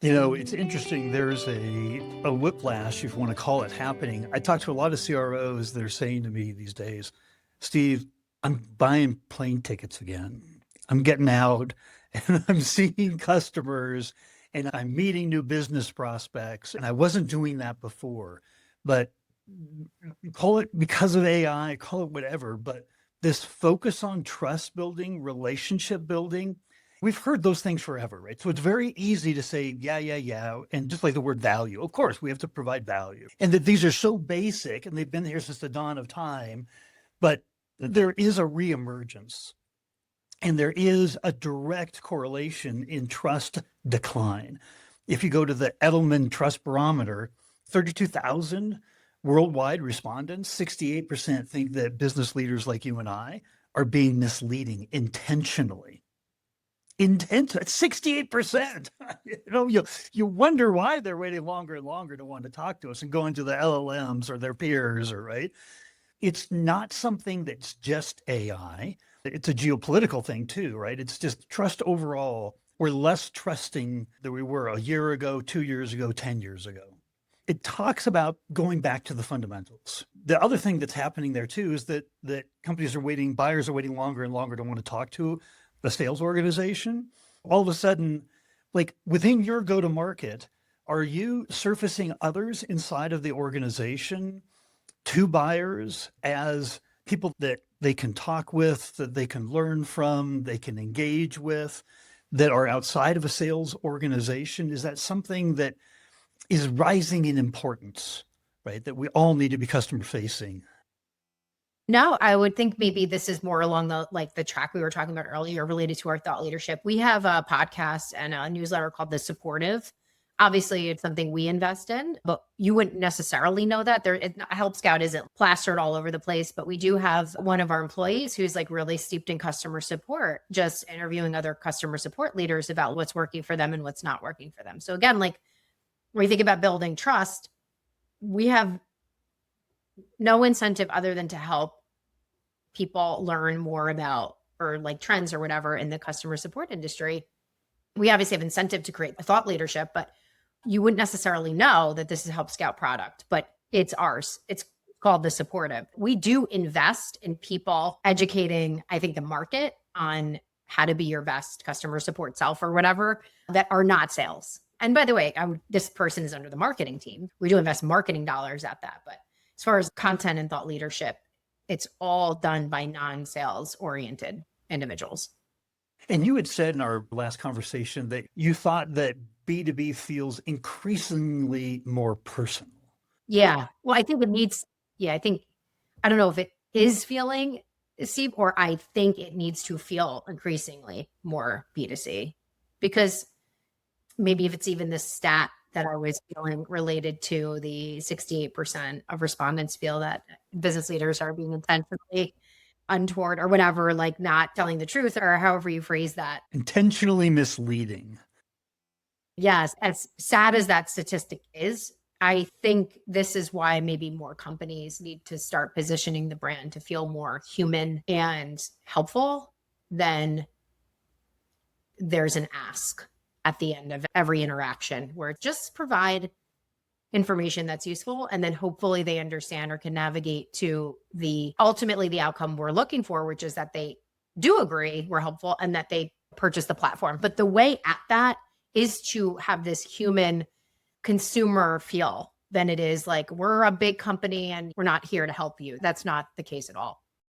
It's interesting. There's a whiplash, if you want to call it, happening. I talk to a lot of CROs that are saying to me these days, Steve, I'm buying plane tickets again. I'm getting out and I'm seeing customers and I'm meeting new business prospects. And I wasn't doing that before, but call it because of AI, call it whatever. But this focus on trust building, relationship building, we've heard those things forever, right? So it's very easy to say, yeah, yeah, yeah. And just like the word value, of course, we have to provide value. And that these are so basic and they've been here since the dawn of time. But there is a reemergence and there is a direct correlation in trust decline. If you go to the Edelman Trust Barometer, 32,000 worldwide respondents, 68% think that business leaders like you and I are being misleading intentionally. 68%. You wonder why they're waiting longer and longer to want to talk to us and going to the LLMs or their peers, or right. It's not something that's just AI. It's a geopolitical thing too, right? It's just trust overall. We're less trusting than we were a year ago, 2 years ago, 10 years ago. It talks about going back to the fundamentals. The other thing that's happening there too is that companies are waiting, buyers are waiting longer and longer to want to talk to the sales organization. All of a sudden, like within your go-to-market, are you surfacing others inside of the organization to buyers as people that they can talk with, that they can learn from, they can engage with, that are outside of a sales organization? Is that something that is rising in importance, right? That we all need to be customer facing? No, I would think maybe this is more along the track we were talking about earlier related to our thought leadership. We have a podcast and a newsletter called The Supportive. Obviously, it's something we invest in, but you wouldn't necessarily know that. Help Scout isn't plastered all over the place, but we do have one of our employees who's like really steeped in customer support, just interviewing other customer support leaders about what's working for them and what's not working for them. So again, like when you think about building trust, we have no incentive other than to help people learn more about or like trends or whatever in the customer support industry. We obviously have incentive to create a thought leadership, but you wouldn't necessarily know that this is a Help Scout product, but it's ours. It's called The Supportive. We do invest in people educating, I think, the market on how to be your best customer support self or whatever that are not sales. And by the way, this person is under the marketing team. We do invest marketing dollars at that. But as far as content and thought leadership, it's all done by non-sales oriented individuals. And you had said in our last conversation that you thought that B2B feels increasingly more personal. Yeah. Well, I think I don't know if it is feeling, Steve, or I think it needs to feel increasingly more B2C, because maybe if it's even the stat that I was feeling related to the 68% of respondents feel that business leaders are being intentionally untoward or whatever, like not telling the truth or however you phrase that. Intentionally misleading. Yes. As sad as that statistic is, I think this is why maybe more companies need to start positioning the brand to feel more human and helpful than there's an ask at the end of every interaction, where just provide information that's useful. And then hopefully they understand or can navigate to ultimately the outcome we're looking for, which is that they do agree we're helpful and that they purchase the platform. But the way at that is to have this human consumer feel than it is like we're a big company and we're not here to help you. That's not the case at all.